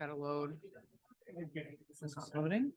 Gotta load. This is not loading.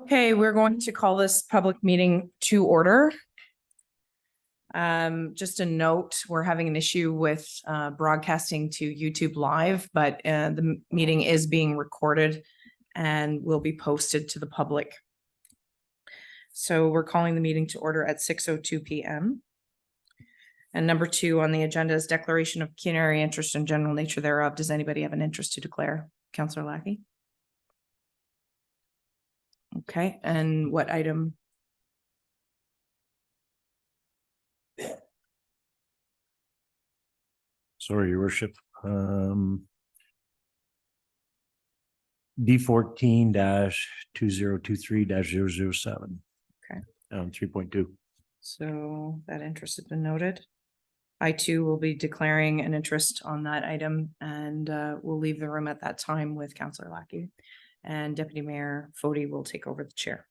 Okay, we're going to call this public meeting to order. Just a note, we're having an issue with broadcasting to YouTube Live, but the meeting is being recorded and will be posted to the public. So we're calling the meeting to order at 6:02 p.m. And number 2 on the agenda is declaration of pecuniary interest and general nature thereof. Does anybody have an interest to declare? Councillor Lackey? Okay, and what item? Sorry, Your Worship. D14-2023-007. Okay. 3.2. So that interest has been noted. I too will be declaring an interest on that item, and we'll leave the room at that time with Councillor Lackey, and Deputy Mayor Fody will take over the chair.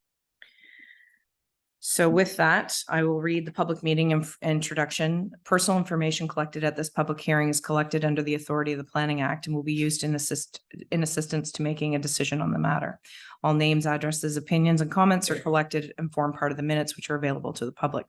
So with that, I will read the public meeting introduction. Personal information collected at this public hearing is collected under the authority of the Planning Act and will be used in assistance to making a decision on the matter. All names, addresses, opinions, and comments are collected and form part of the minutes which are available to the public.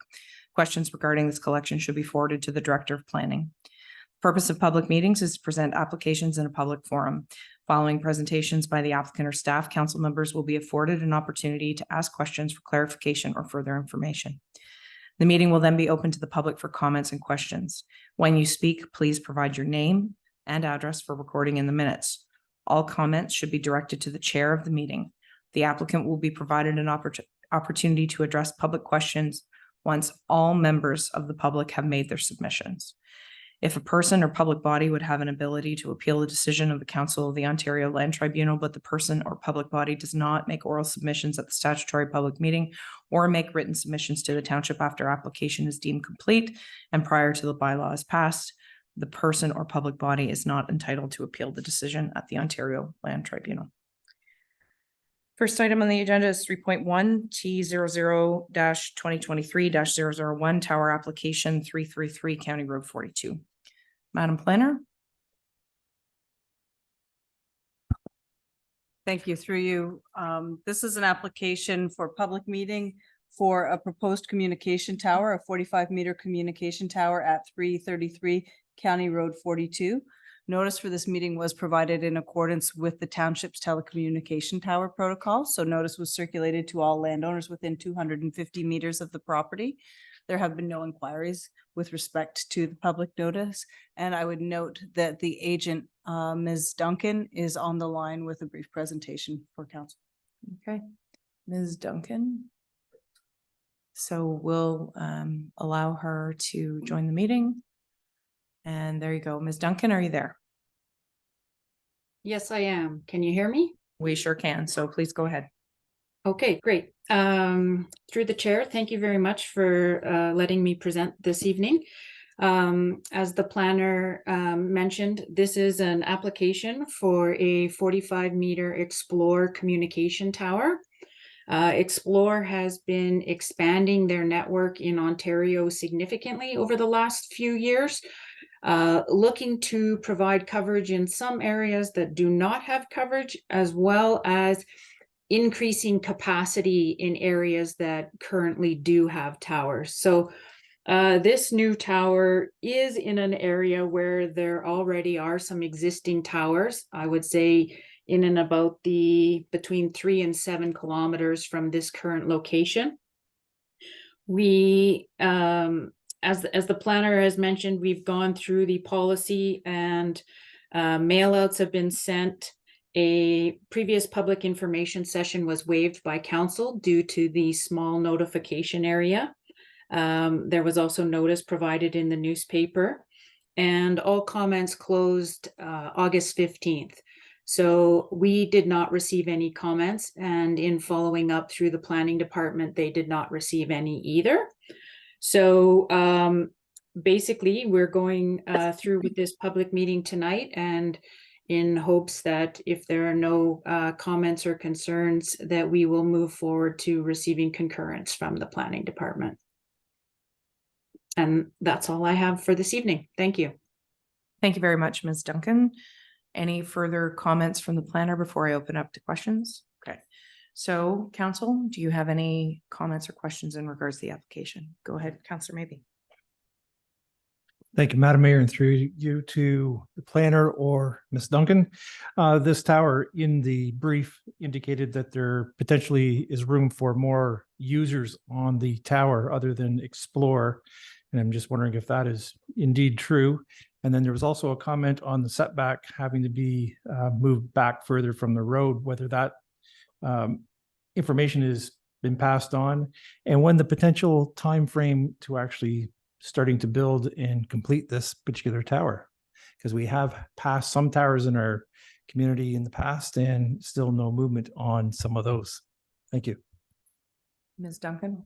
Questions regarding this collection should be forwarded to the Director of Planning. The purpose of public meetings is to present applications in a public forum. Following presentations by the applicant or staff, council members will be afforded an opportunity to ask questions for clarification or further information. The meeting will then be open to the public for comments and questions. When you speak, please provide your name and address for recording in the minutes. All comments should be directed to the chair of the meeting. The applicant will be provided an opportunity to address public questions once all members of the public have made their submissions. If a person or public body would have an ability to appeal the decision of the Council of the Ontario Land Tribunal, but the person or public body does not make oral submissions at the statutory public meeting or make written submissions to the township after application is deemed complete and prior to the bylaw is passed, the person or public body is not entitled to appeal the decision at the Ontario Land Tribunal. First item on the agenda is 3.1 T00-2023-001 Tower Application 333 County Road 42. Madam Planner. Thank you. Through you. This is an application for public meeting for a proposed communication tower, a 45-meter communication tower at 333 County Road 42. Notice for this meeting was provided in accordance with the township's telecommunication tower protocol. So notice was circulated to all landowners within 250 meters of the property. There have been no inquiries with respect to the public notice. And I would note that the agent, Ms. Duncan, is on the line with a brief presentation for council. Okay, Ms. Duncan. So we'll allow her to join the meeting. And there you go. Ms. Duncan, are you there? Yes, I am. Can you hear me? We sure can. So please go ahead. Okay, great. Through the chair, thank you very much for letting me present this evening. As the planner mentioned, this is an application for a 45-meter Explore communication tower. Explore has been expanding their network in Ontario significantly over the last few years. looking to provide coverage in some areas that do not have coverage, as well as increasing capacity in areas that currently do have towers. So this new tower is in an area where there already are some existing towers. I would say in and about between 3 and 7 kilometers from this current location. We, as the planner has mentioned, we've gone through the policy, and mailouts have been sent. A previous public information session was waived by council due to the small notification area. There was also notice provided in the newspaper, and all comments closed August 15th. So we did not receive any comments, and in following up through the planning department, they did not receive any either. So basically, we're going through with this public meeting tonight, and in hopes that if there are no comments or concerns, that we will move forward to receiving concurrence from the planning department. And that's all I have for this evening. Thank you. Thank you very much, Ms. Duncan. Any further comments from the planner before I open up to questions? Okay. So council, do you have any comments or questions in regards to the application? Go ahead, Councillor Maybe. Thank you, Madam Mayor, and through you to the planner or Ms. Duncan. This tower in the brief indicated that there potentially is room for more users on the tower other than Explore. And I'm just wondering if that is indeed true. And then there was also a comment on the setback having to be moved back further from the road, whether that information has been passed on, and when the potential time frame to actually starting to build and complete this particular tower, because we have passed some towers in our community in the past and still no movement on some of those. Thank you. Ms. Duncan,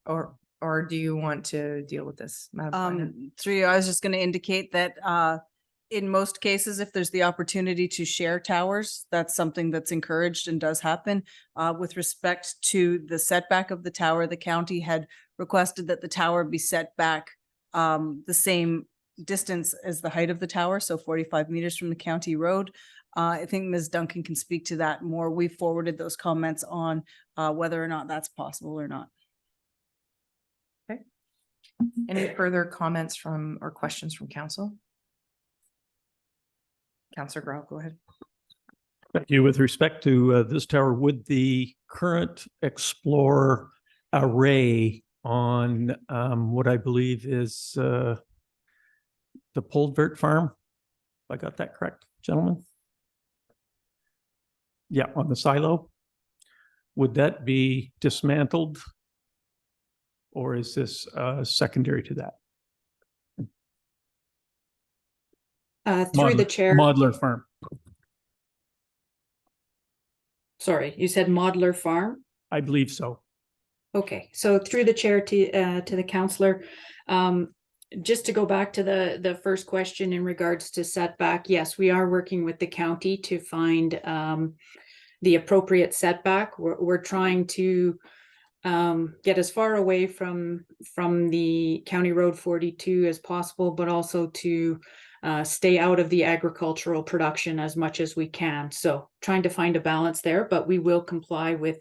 or do you want to deal with this, Madam Planner? Through you, I was just going to indicate that in most cases, if there's the opportunity to share towers, that's something that's encouraged and does happen. With respect to the setback of the tower, the county had requested that the tower be set back the same distance as the height of the tower, so 45 meters from the county road. I think Ms. Duncan can speak to that more. We forwarded those comments on whether or not that's possible or not. Any further comments from or questions from council? Councillor Grau, go ahead. Thank you. With respect to this tower, would the current Explore array on what I believe is the Poldvert farm, if I got that correct, gentlemen? Yeah, on the silo. Would that be dismantled? Or is this secondary to that? Through the chair. Modular farm. Sorry, you said modular farm? I believe so. Okay, so through the chair to the councillor, just to go back to the first question in regards to setback, yes, we are working with the county to find the appropriate setback. We're trying to get as far away from the County Road 42 as possible, but also to stay out of the agricultural production as much as we can. So trying to find a balance there, but we will comply with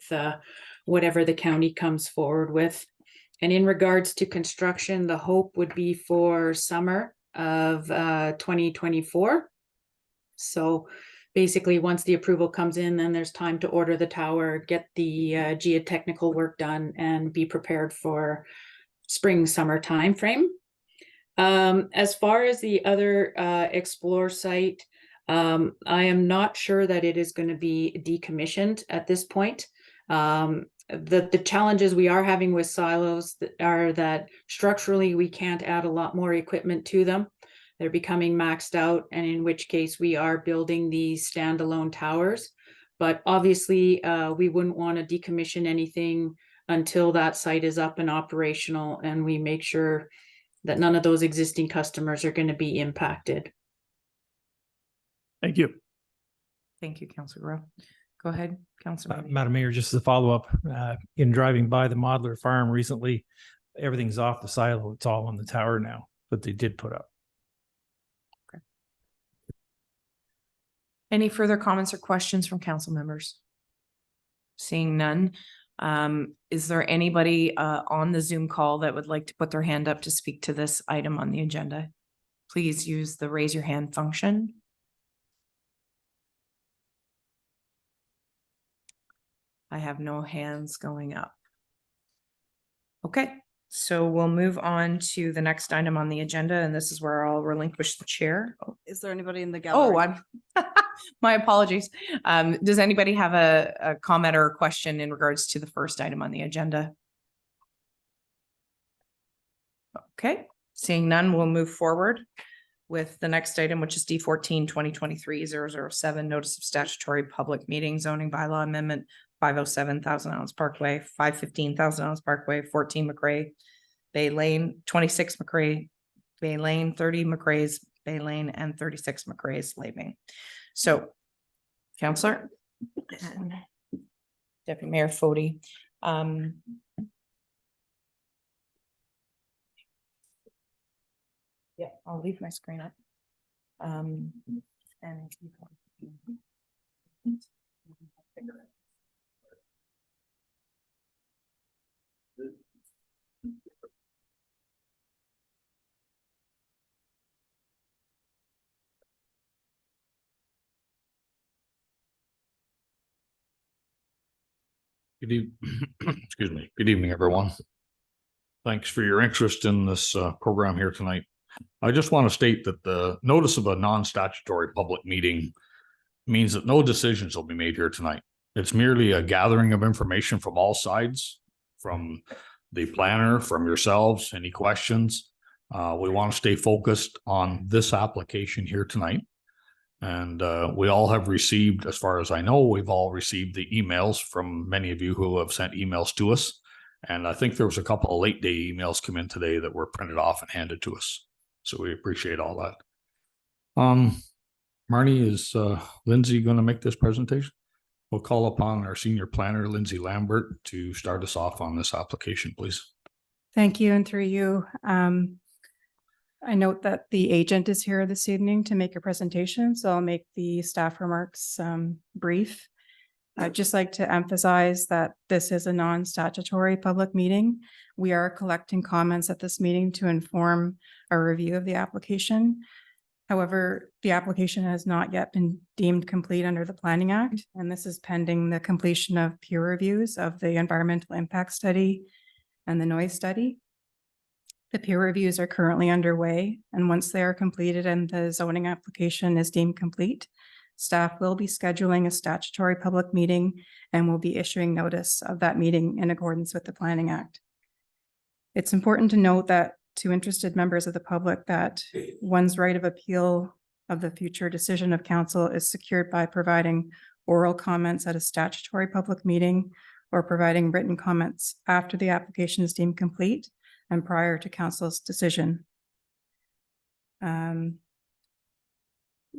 whatever the county comes forward with. And in regards to construction, the hope would be for summer of 2024. So basically, once the approval comes in, then there's time to order the tower, get the geotechnical work done, and be prepared for spring, summer timeframe. As far as the other Explore site, I am not sure that it is going to be decommissioned at this point. The challenges we are having with silos are that structurally we can't add a lot more equipment to them. They're becoming maxed out, and in which case we are building these standalone towers. But obviously, we wouldn't want to decommission anything until that site is up and operational, and we make sure that none of those existing customers are going to be impacted. Thank you. Thank you, Councillor Grau. Go ahead, Councillor. Madam Mayor, just as a follow-up, in driving by the modular farm recently, everything's off the silo. It's all on the tower now, but they did put up. Any further comments or questions from council members? Seeing none, is there anybody on the Zoom call that would like to put their hand up to speak to this item on the agenda? Please use the raise your hand function. I have no hands going up. Okay, so we'll move on to the next item on the agenda, and this is where I'll relinquish the chair. Is there anybody in the gallery? Oh, I'm, my apologies. Does anybody have a comment or a question in regards to the first item on the agenda? Okay, seeing none, we'll move forward with the next item, which is D14 2023-007, Notice of Statutory Public Meeting Zoning Bylaw Amendment, 507 Thousand Islands Parkway, 515 Thousand Islands Parkway, 14 McCrae Bay Lane, 26 McCrae Bay Lane, 30 McCrae's Bay Lane, and 36 McCrae's Labing. So, Counselor and Deputy Mayor Fody, yeah, I'll leave my screen up. And Excuse me. Good evening, everyone. Thanks for your interest in this program here tonight. I just want to state that the notice of a non-statutory public meeting means that no decisions will be made here tonight. It's merely a gathering of information from all sides, from the planner, from yourselves, any questions. We want to stay focused on this application here tonight. And we all have received, as far as I know, we've all received the emails from many of you who have sent emails to us. And I think there was a couple of late day emails come in today that were printed off and handed to us. So we appreciate all that. Marnie, is Lindsay going to make this presentation? We'll call upon our senior planner, Lindsay Lambert, to start us off on this application, please. Thank you. And through you, I note that the agent is here this evening to make a presentation, so I'll make the staff remarks brief. I'd just like to emphasize that this is a non-statutory public meeting. We are collecting comments at this meeting to inform a review of the application. However, the application has not yet been deemed complete under the Planning Act, and this is pending the completion of peer reviews of the environmental impact study and the noise study. The peer reviews are currently underway, and once they are completed and the zoning application is deemed complete, staff will be scheduling a statutory public meeting and will be issuing notice of that meeting in accordance with the Planning Act. It's important to note that to interested members of the public that one's right of appeal of the future decision of council is secured by providing oral comments at a statutory public meeting or providing written comments after the application is deemed complete and prior to council's decision.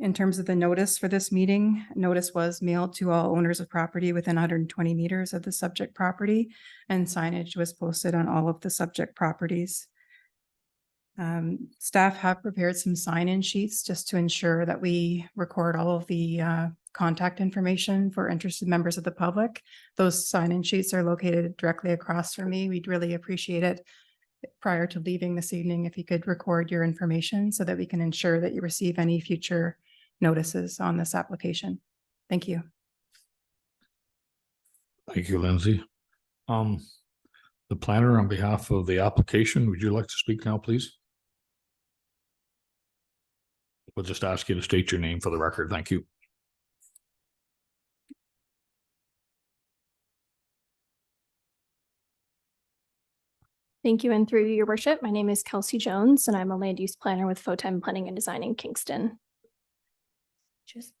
In terms of the notice for this meeting, notice was mailed to all owners of property within 120 meters of the subject property, and signage was posted on all of the subject properties. Staff have prepared some sign-in sheets just to ensure that we record all of the contact information for interested members of the public. Those sign-in sheets are located directly across from me. We'd really appreciate it prior to leaving this evening if you could record your information so that we can ensure that you receive any future notices on this application. Thank you. Thank you, Lindsay. The planner, on behalf of the application, would you like to speak now, please? We'll just ask you to state your name for the record. Thank you. Thank you, and through your worship, my name is Kelsey Jones, and I'm a land use planner with Photon Planning and Design in Kingston. Just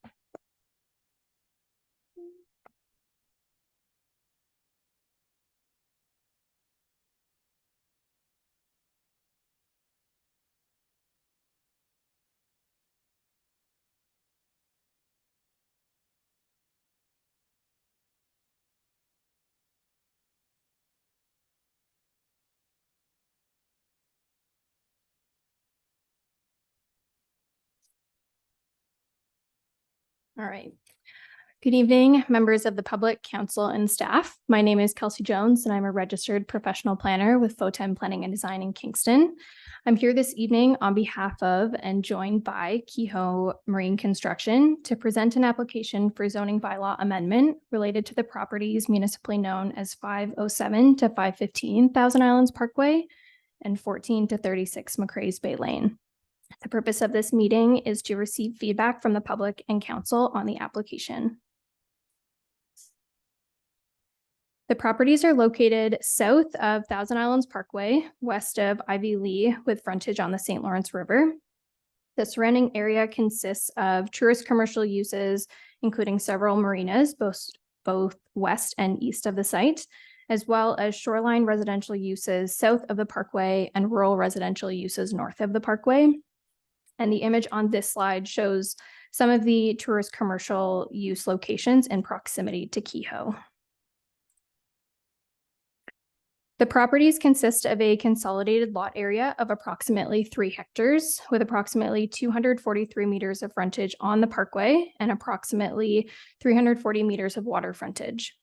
All right. Good evening, members of the public, council, and staff. My name is Kelsey Jones, and I'm a registered professional planner with Photon Planning and Design in Kingston. I'm here this evening on behalf of and joined by Kehoe Marine Construction to present an application for zoning bylaw amendment related to the properties municipally known as 507 to 515 Thousand Islands Parkway and 14 to 36 McCrae's Bay Lane. The purpose of this meeting is to receive feedback from the public and council on the application. The properties are located south of Thousand Islands Parkway, west of Ivy Lee, with frontage on the St. Lawrence River. The surrounding area consists of tourist commercial uses, including several marinas, both west and east of the site, as well as shoreline residential uses south of the parkway and rural residential uses north of the parkway. And the image on this slide shows some of the tourist commercial use locations in proximity to Kehoe. The properties consist of a consolidated lot area of approximately 3 hectares with approximately 243 meters of frontage on the parkway and approximately 340 meters of water frontage.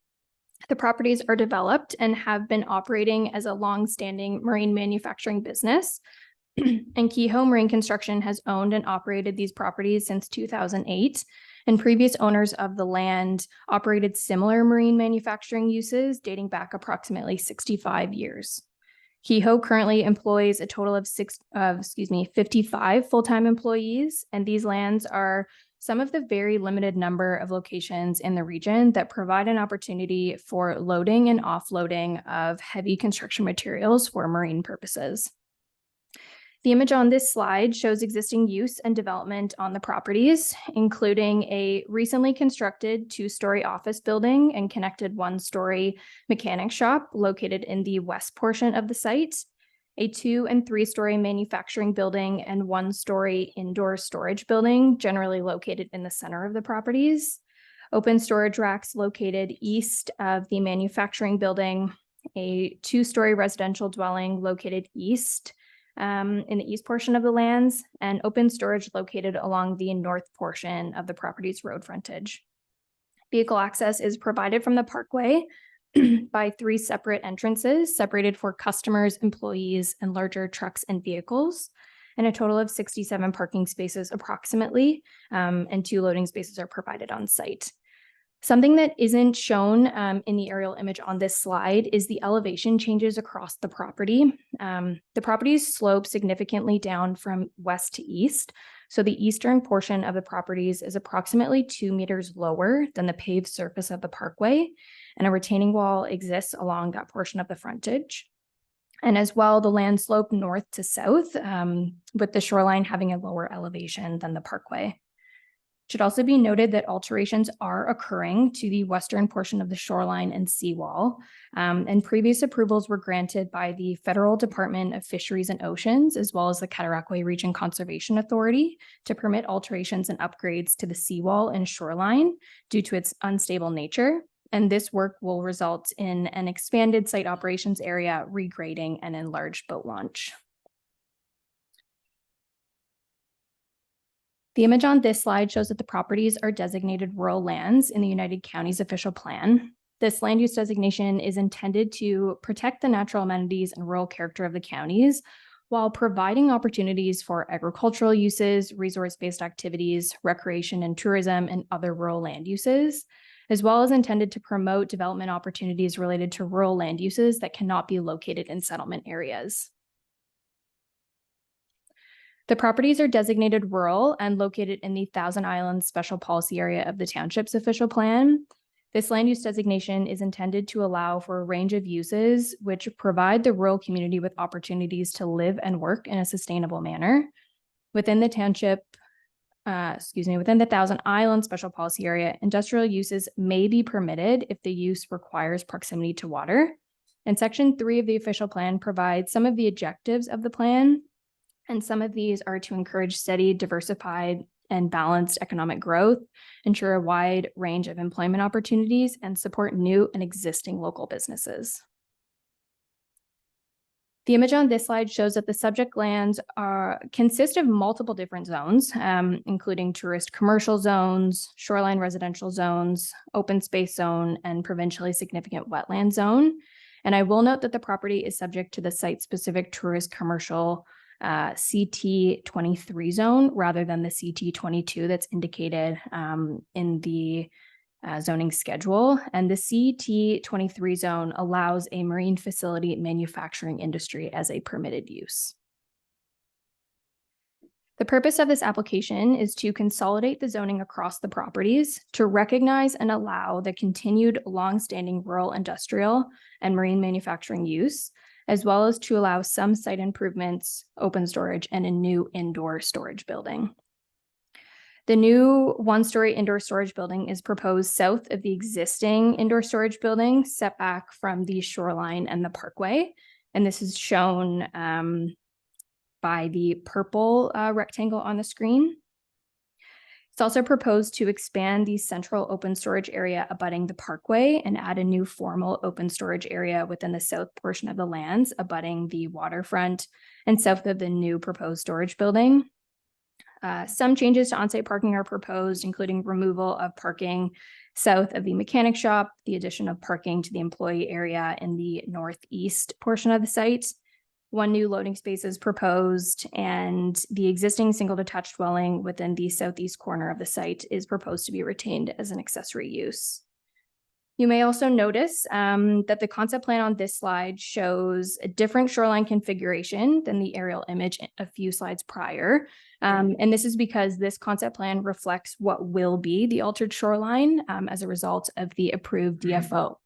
The properties are developed and have been operating as a long-standing marine manufacturing business. And Kehoe Marine Construction has owned and operated these properties since 2008. And previous owners of the land operated similar marine manufacturing uses dating back approximately 65 years. Kehoe currently employs a total of 55 full-time employees, and these lands are some of the very limited number of locations in the region that provide an opportunity for loading and offloading of heavy construction materials for marine purposes. The image on this slide shows existing use and development on the properties, including a recently constructed 2-story office building and connected 1-story mechanic shop located in the west portion of the site, a 2- and 3-story manufacturing building and 1-story indoor storage building generally located in the center of the properties, open storage racks located east of the manufacturing building, a 2-story residential dwelling located east in the east portion of the lands, and open storage located along the north portion of the property's road frontage. Vehicle access is provided from the parkway by 3 separate entrances separated for customers, employees, and larger trucks and vehicles, and a total of 67 parking spaces approximately, and 2 loading spaces are provided on site. Something that isn't shown in the aerial image on this slide is the elevation changes across the property. The properties slope significantly down from west to east. So the eastern portion of the properties is approximately 2 meters lower than the paved surface of the parkway, and a retaining wall exists along that portion of the frontage. And as well, the land slope north to south, with the shoreline having a lower elevation than the parkway. It should also be noted that alterations are occurring to the western portion of the shoreline and seawall, and previous approvals were granted by the Federal Department of Fisheries and Oceans, as well as the Cataraqui Region Conservation Authority, to permit alterations and upgrades to the seawall and shoreline due to its unstable nature. And this work will result in an expanded site operations area, regrading, and enlarged boat launch. The image on this slide shows that the properties are designated rural lands in the United Counties official plan. This land use designation is intended to protect the natural amenities and rural character of the counties while providing opportunities for agricultural uses, resource-based activities, recreation and tourism, and other rural land uses, as well as intended to promote development opportunities related to rural land uses that cannot be located in settlement areas. The properties are designated rural and located in the Thousand Islands Special Policy Area of the Township's official plan. This land use designation is intended to allow for a range of uses which provide the rural community with opportunities to live and work in a sustainable manner. Within the township, within the Thousand Islands Special Policy Area, industrial uses may be permitted if the use requires proximity to water. And Section 3 of the official plan provides some of the objectives of the plan. And some of these are to encourage steady, diversified, and balanced economic growth, ensure a wide range of employment opportunities, and support new and existing local businesses. The image on this slide shows that the subject lands consist of multiple different zones, including tourist commercial zones, shoreline residential zones, open space zone, and provincially significant wetland zone. And I will note that the property is subject to the site-specific tourist commercial CT 23 zone rather than the CT 22 that's indicated in the zoning schedule. And the CT 23 zone allows a marine facility manufacturing industry as a permitted use. The purpose of this application is to consolidate the zoning across the properties to recognize and allow the continued longstanding rural industrial and marine manufacturing use, as well as to allow some site improvements, open storage, and a new indoor storage building. The new one-story indoor storage building is proposed south of the existing indoor storage building, set back from the shoreline and the Parkway. And this is shown by the purple rectangle on the screen. It's also proposed to expand the central open storage area abutting the Parkway and add a new formal open storage area within the south portion of the lands abutting the waterfront and south of the new proposed storage building. Some changes to on-site parking are proposed, including removal of parking south of the mechanic shop, the addition of parking to the employee area in the northeast portion of the site. One new loading space is proposed, and the existing single detached dwelling within the southeast corner of the site is proposed to be retained as an accessory use. You may also notice that the concept plan on this slide shows a different shoreline configuration than the aerial image a few slides prior. And this is because this concept plan reflects what will be the altered shoreline as a result of the approved DFO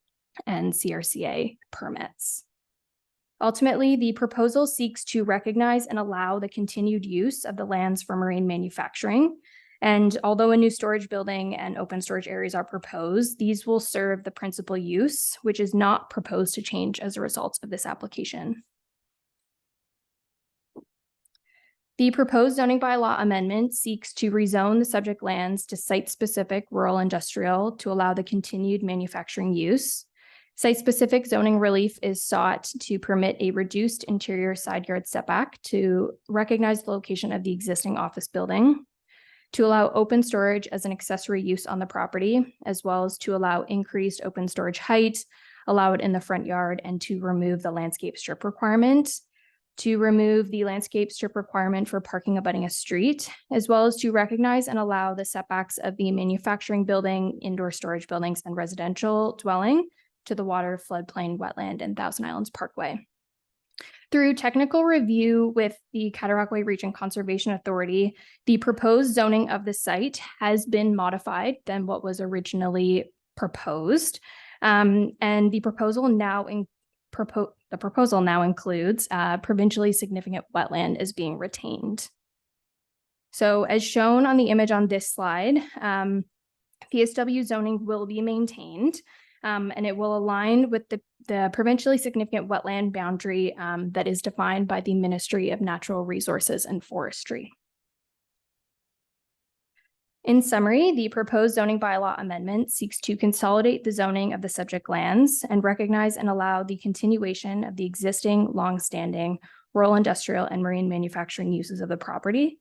and CRCA permits. Ultimately, the proposal seeks to recognize and allow the continued use of the lands for marine manufacturing. And although a new storage building and open storage areas are proposed, these will serve the principal use, which is not proposed to change as a result of this application. The proposed zoning bylaw amendment seeks to rezone the subject lands to site-specific rural industrial to allow the continued manufacturing use. Site-specific zoning relief is sought to permit a reduced interior side yard setback to recognize the location of the existing office building, to allow open storage as an accessory use on the property, as well as to allow increased open storage height, allow it in the front yard, and to remove the landscape strip requirement, to remove the landscape strip requirement for parking abutting a street, as well as to recognize and allow the setbacks of the manufacturing building, indoor storage buildings, and residential dwelling to the water, floodplain, wetland, and Thousand Islands Parkway. Through technical review with the Cataraqui Region Conservation Authority, the proposed zoning of the site has been modified than what was originally proposed. And the proposal now includes provincially significant wetland as being retained. So as shown on the image on this slide, PSW zoning will be maintained. And it will align with the provincially significant wetland boundary that is defined by the Ministry of Natural Resources and Forestry. In summary, the proposed zoning bylaw amendment seeks to consolidate the zoning of the subject lands and recognize and allow the continuation of the existing longstanding rural industrial and marine manufacturing uses of the property.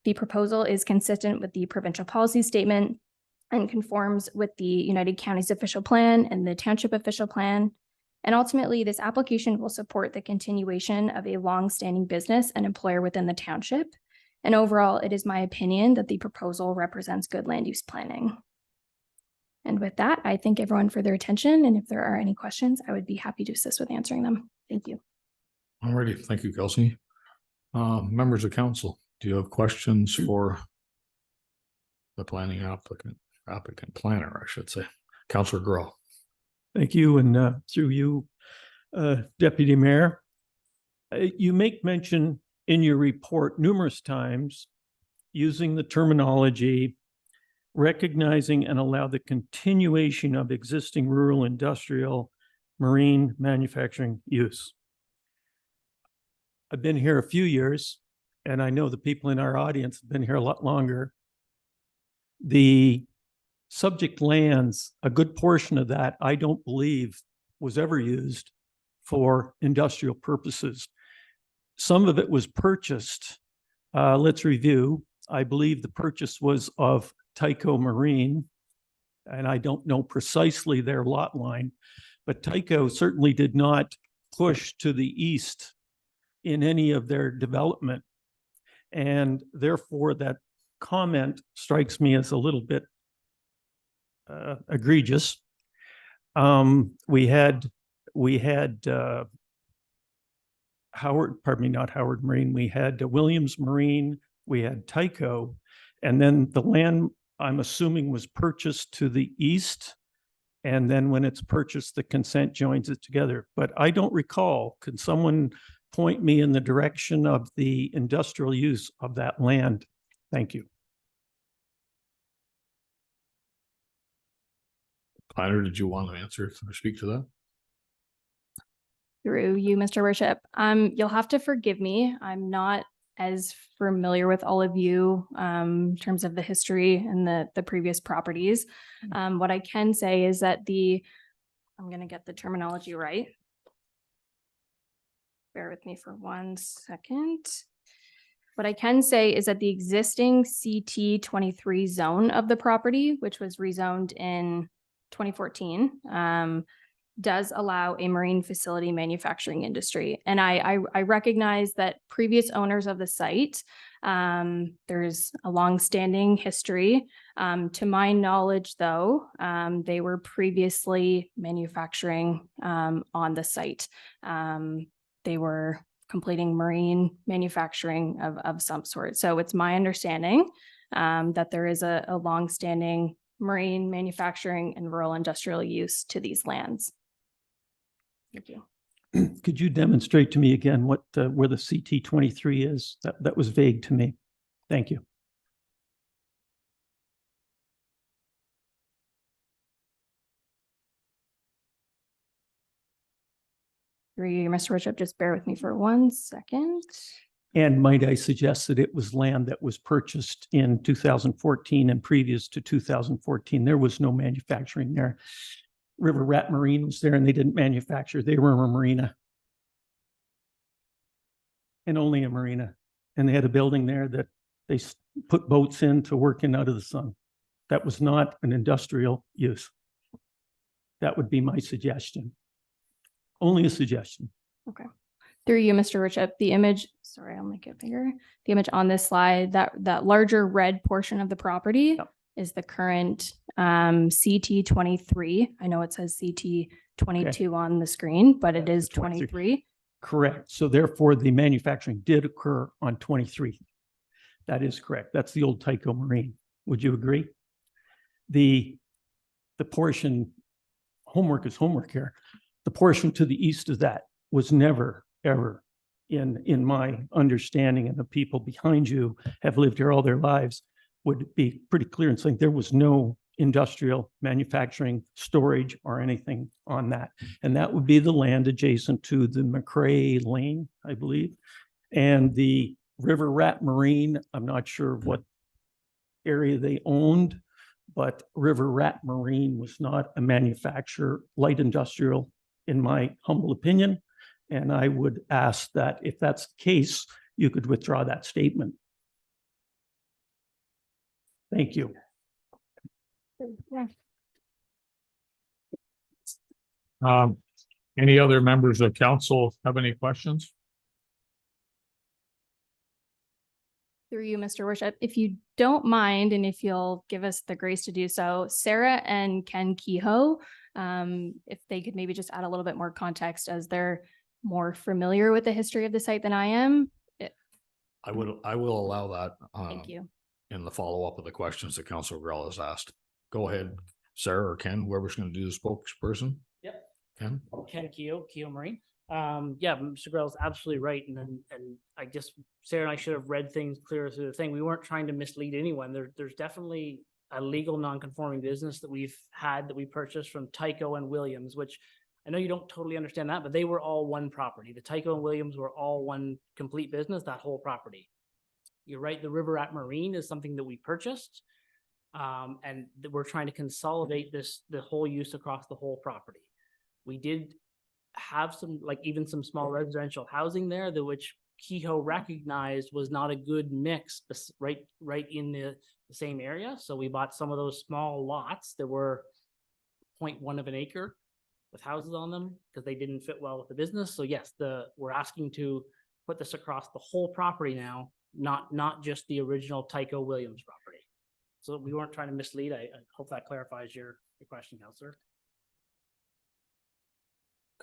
The proposal is consistent with the provincial policy statement and conforms with the United Counties official plan and the township official plan. And ultimately, this application will support the continuation of a long-standing business and employer within the township. And overall, it is my opinion that the proposal represents good land use planning. And with that, I thank everyone for their attention. And if there are any questions, I would be happy to assist with answering them. Thank you. All righty. Thank you, Kelsey. Members of council, do you have questions for the planning planner, I should say? Councillor Groh. Thank you. And through you, Deputy Mayor, you make mention in your report numerous times using the terminology recognizing and allow the continuation of existing rural industrial marine manufacturing use. I've been here a few years, and I know the people in our audience have been here a lot longer. The subject lands, a good portion of that, I don't believe was ever used for industrial purposes. Some of it was purchased. Let's review. I believe the purchase was of Tyco Marine, and I don't know precisely their lot line, but Tyco certainly did not push to the east in any of their development. And therefore, that comment strikes me as a little bit egregious. We had not Howard Marine, we had Williams Marine, we had Tyco, and then the land, I'm assuming, was purchased to the east. And then when it's purchased, the consent joins it together. But I don't recall. Can someone point me in the direction of the industrial use of that land? Thank you. Planner, did you want to answer or speak to that? Through you, Mr. Worship. You'll have to forgive me. I'm not as familiar with all of you in terms of the history and the previous properties. What I can say is that I'm going to get the terminology right. Bear with me for 1 second. What I can say is that the existing CT 23 zone of the property, which was rezoned in 2014, does allow a marine facility manufacturing industry. And I recognize that previous owners of the site, there's a longstanding history. To my knowledge, though, they were previously manufacturing on the site. They were completing marine manufacturing of some sort. So it's my understanding that there is a longstanding marine manufacturing and rural industrial use to these lands. Thank you. Could you demonstrate to me again what where the CT 23 is? That was vague to me. Thank you. Through you, Mr. Worship, just bear with me for 1 second. And might I suggest that it was land that was purchased in 2014 and previous to 2014? There was no manufacturing there. River Rat Marine was there and they didn't manufacture. They were a marina. And only a marina. And they had a building there that they put boats in to work in out of the sun. That was not an industrial use. That would be my suggestion. Only a suggestion. Okay. Through you, Mr. Worship, the image, sorry, I'll make it bigger. The image on this slide, that larger red portion of the property is the current CT 23. I know it says CT 22 on the screen, but it is 23. Correct. So therefore, the manufacturing did occur on 23. That is correct. That's the old Tyco Marine. Would you agree? The portion, homework is homework here. The portion to the east of that was never, ever, in my understanding, and the people behind you have lived here all their lives, would be pretty clear in saying there was no industrial manufacturing, storage, or anything on that. And that would be the land adjacent to the McCrae Lane, I believe. And the River Rat Marine, I'm not sure what area they owned, but River Rat Marine was not a manufacturer, light industrial, in my humble opinion. And I would ask that if that's the case, you could withdraw that statement. Thank you. Any other members of council have any questions? Through you, Mr. Worship, if you don't mind, and if you'll give us the grace to do so, Sarah and Ken Kehoe, if they could maybe just add a little bit more context as they're more familiar with the history of the site than I am. I will allow that. Thank you. In the follow-up of the questions that Councilor Grell has asked. Go ahead, Sarah or Ken, whoever's going to do the spokesperson. Yep. Ken? Ken Keogh Marine. Yeah, Mr. Grell's absolutely right. And I just, Sarah and I should have read things clearer through the thing. We weren't trying to mislead anyone. There's definitely a legal non-conforming business that we purchased from Tyco and Williams, which I know you don't totally understand that, but they were all one property. The Tyco and Williams were all one complete business, that whole property. You're right, the River Rat Marine is something that we purchased. And we're trying to consolidate the whole use across the whole property. We did have some, like even some small residential housing there, that which Kehoe recognized was not a good mix right in the same area. So we bought some of those small lots that were 0.1 of an acre with houses on them because they didn't fit well with the business. So yes, we're asking to put this across the whole property now, not just the original Tycho Williams property. So we weren't trying to mislead. I hope that clarifies your question, Counselor.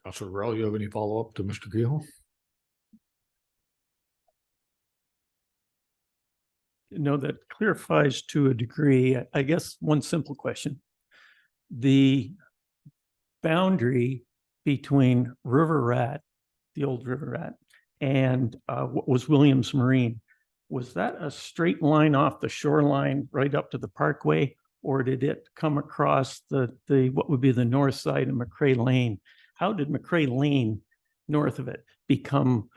Counselor Rowell, you have any follow-up to Mr. Kehoe? No, that clarifies to a degree. I guess one simple question. The boundary between River Rat, the old River Rat, and what was Williams Marine, was that a straight line off the shoreline right up to the Parkway, or did it come across the what would be the north side of McCrae Lane? How did McCrae Lane, north of it, become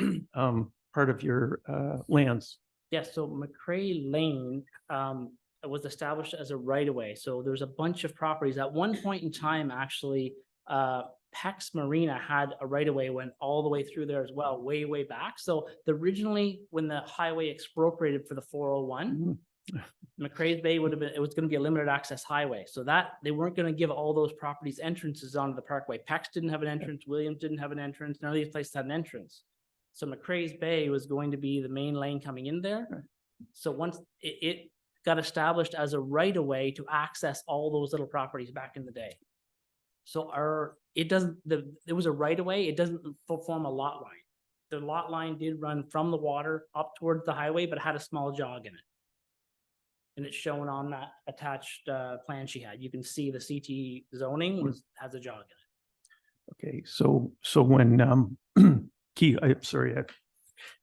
part of your lands? Yes, so McCrae Lane was established as a right-of-way. So there's a bunch of properties. At one point in time, actually, Peck's Marina had a right-of-way, went all the way through there as well, way, way back. So originally, when the highway expropriated for the 401, McCrae's Bay would have been, it was going to be a limited access highway. So that they weren't going to give all those properties entrances onto the Parkway. Peck's didn't have an entrance. Williams didn't have an entrance. None of these places had an entrance. So McCrae's Bay was going to be the main lane coming in there. So once it got established as a right-of-way to access all those little properties back in the day. So it was a right-of-way. It doesn't form a lot line. The lot line did run from the water up towards the highway, but it had a small jog in it. And it's shown on that attached plan she had. You can see the CT zoning has a jog in it. Okay, so when I'm sorry,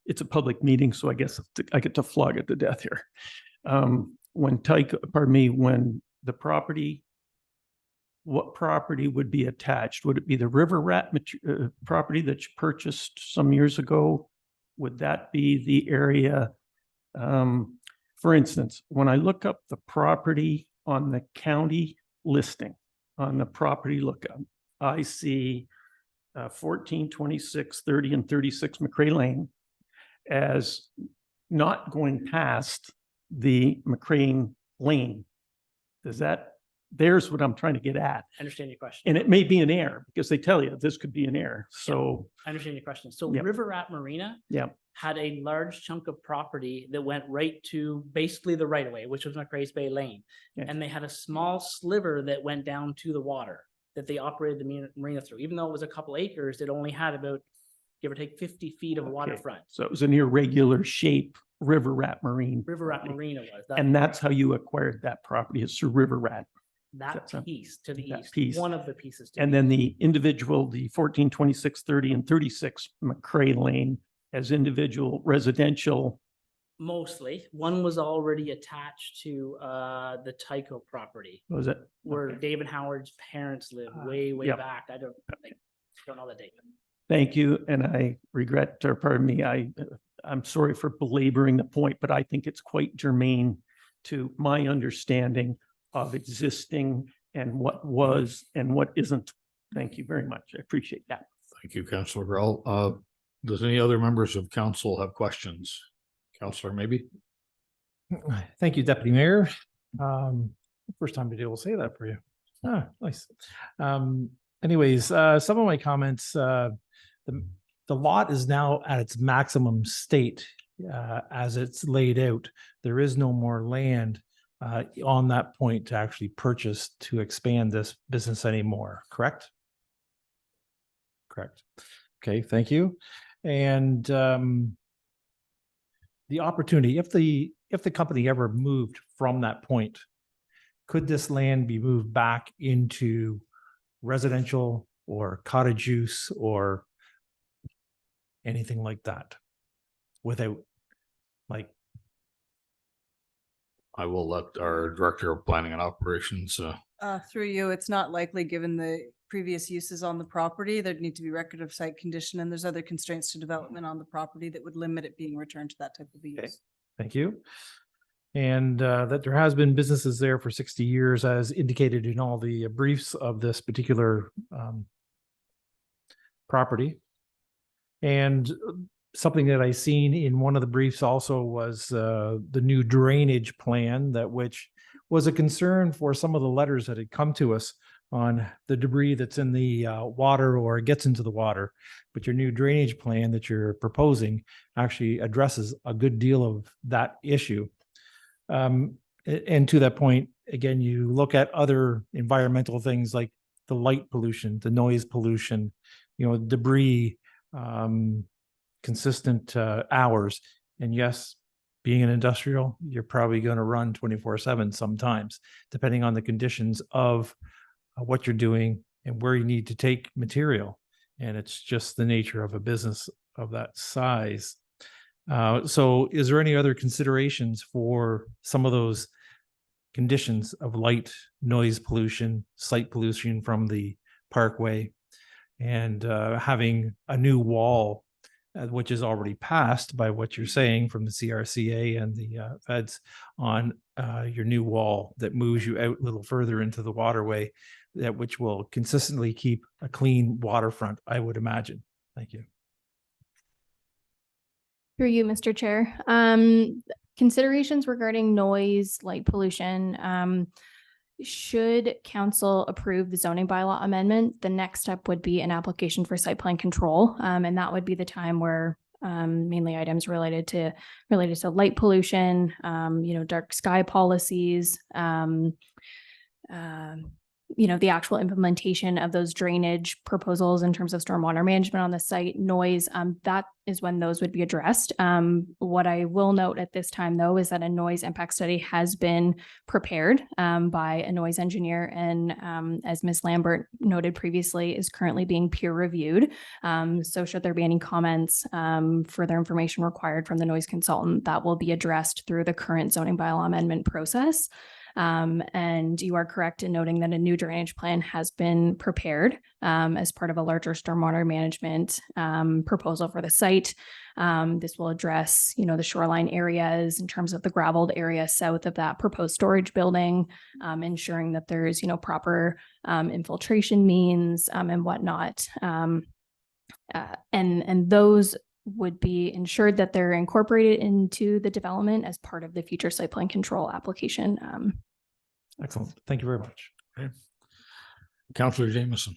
it's a public meeting, so I guess I get to flog it to death here. When the property, what property would be attached? Would it be the River Rat property that you purchased some years ago? Would that be the area? For instance, when I look up the property on the county listing, on the property lookup, I see 14, 26, 30, and 36 McCrae Lane as not going past the McCrae Lane. There's what I'm trying to get at. I understand your question. And it may be an error because they tell you this could be an error. So I understand your question. So Yep. River Rat Marina yeah, had a large chunk of property that went right to basically the right of way, which was McCrae's Bay Lane. Yeah. And they had a small sliver that went down to the water that they operated the marina through. Even though it was a couple acres, it only had about, give or take, 50 feet of Okay. waterfront. so it was an irregular shape River Rat Marine. River Rat property. Marina was. And that's how you acquired that property, is through River Rat. that that's a- piece to the that east, piece. one of the pieces. To And the then east. the individual, the 14, 26, 30, and 36 McCrae Lane as individual residential. Mostly, one was already attached to the Tycho property Was it? where Okay. David Howard's parents lived way, way yep. back. I don't know the date. Thank you. And I regret, or pardon me, I'm sorry for belaboring the point, but I think it's quite germane to my understanding of existing and what was and what isn't. Thank you very much. I appreciate that. Thank you, Councilor Rowell. Does any other members of council have questions? Counselor, maybe? Thank you, Deputy Mayor. First time to say that for you. Ah, nice. Anyways, some of my comments, the lot is now at its maximum state as it's laid out. There is no more land on that point to actually purchase to expand this business anymore, correct? Correct. Okay, thank you. And the opportunity, if the company ever moved from that point, could this land be moved back into residential or cottage use or anything like that without like? I will let our Director of Planning and Operations. Through you, it's not likely, given the previous uses on the property. There'd need to be record of site condition, and there's other constraints to development on the property that would limit it being returned to that type of Okay. use. Thank you. And that there has been businesses there for 60 years, as indicated in all the briefs of this particular property. And something that I seen in one of the briefs also was the new drainage plan, that which was a concern for some of the letters that had come to us on the debris that's in the water or gets into the water. But your new drainage plan that you're proposing actually addresses a good deal of that issue. And to that point, again, you look at other environmental things like the light pollution, the noise pollution, debris, consistent hours. And yes, being an industrial, you're probably going to run 24/7 sometimes, depending on the conditions of what you're doing and where you need to take material. And it's just the nature of a business of that size. So is there any other considerations for some of those conditions of light, noise pollution, site pollution from the Parkway, and having a new wall, which is already passed by what you're saying from the CRCA and the feds on your new wall that moves you out a little further into the waterway, that which will consistently keep a clean waterfront, I would imagine. Thank you. Through you, Mr. Chair. Considerations regarding noise, light pollution. Should council approve the zoning bylaw amendment, the next step would be an application for site plan control. And that would be the time where mainly items related to light pollution, dark sky policies, the actual implementation of those drainage proposals in terms of stormwater management on the site, noise, that is when those would be addressed. What I will note at this time, though, is that a noise impact study has been prepared by a noise engineer, and as Ms. Lambert noted previously, is currently being peer reviewed. So should there be any comments, further information required from the noise consultant, that will be addressed through the current zoning bylaw amendment process. And you are correct in noting that a new drainage plan has been prepared as part of a larger stormwater management proposal for the site. This will address, the shoreline areas in terms of the gravelled area south of that proposed storage building, ensuring that there's, proper infiltration means and whatnot. And those would be ensured that they're incorporated into the development as part of the future site plan control application. Excellent. Thank you very much. Okay. Councillor Jameson.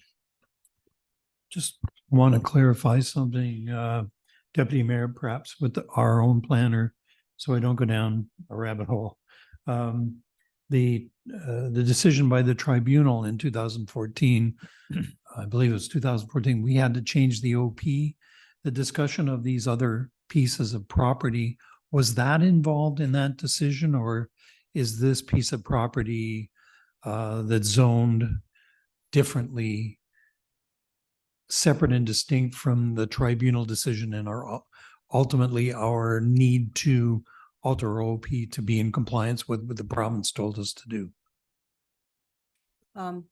Just want to clarify something, Deputy Mayor, perhaps with our own planner, so I don't go down a rabbit hole. The decision by the tribunal in 2014, I believe it was 2014, we had to change the OP. The discussion of these other pieces of property, was that involved in that decision, or is this piece of property that's zoned differently, separate and distinct from the tribunal decision and ultimately our need to alter OP to be in compliance with what the province told us to do?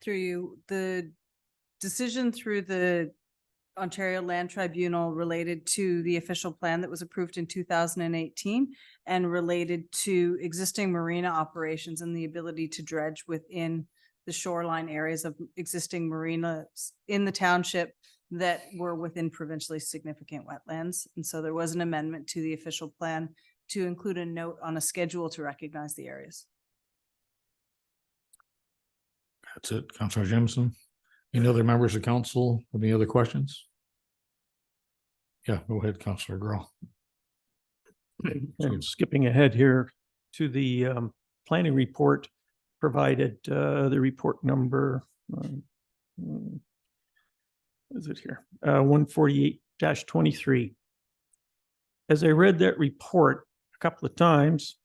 Through you, the decision through the Ontario Land Tribunal related to the official plan that was approved in 2018 and related to existing marina operations and the ability to dredge within the shoreline areas of existing marinas in the township that were within provincially significant wetlands. And so there was an amendment to the official plan to include a note on a schedule to recognize the areas. That's it, Councillor Jameson. Any other members of council with any other questions? Yeah, go ahead, Councillor Grow. And skipping ahead here to the planning report provided, the report number, is it here? 148-23. As I read that report a couple of times,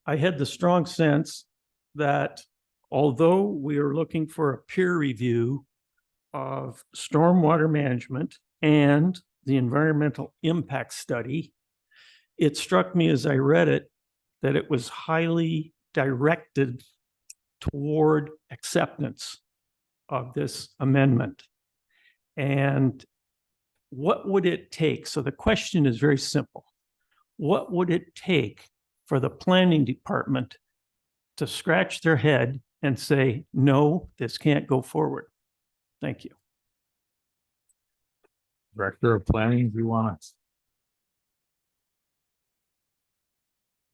I had the strong sense that although we are looking for a peer review of stormwater management and the environmental impact study, it struck me as I read it that it was highly directed toward acceptance of this amendment. And what would it take? So the question is very simple. What would it take for the planning department to scratch their head and say, no, this can't go forward? Thank you. Director of Planning, do you want to?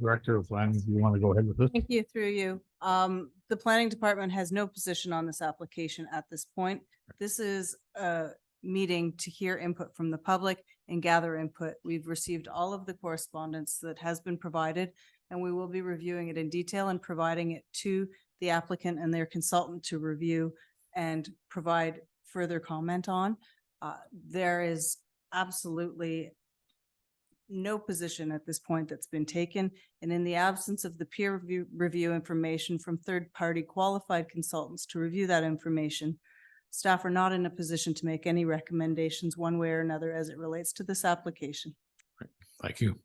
Director of Planning, do you want to go ahead with this? Thank you, through you. The planning department has no position on this application at this point. This is a meeting to hear input from the public and gather input. We've received all of the correspondence that has been provided, and we will be reviewing it in detail and providing it to the applicant and their consultant to review and provide further comment on. There is absolutely no position at this point that's been taken. And in the absence of the peer review information from third-party qualified consultants to review that information, staff are not in a position to make any recommendations one way or another as it relates to this application. Thank you.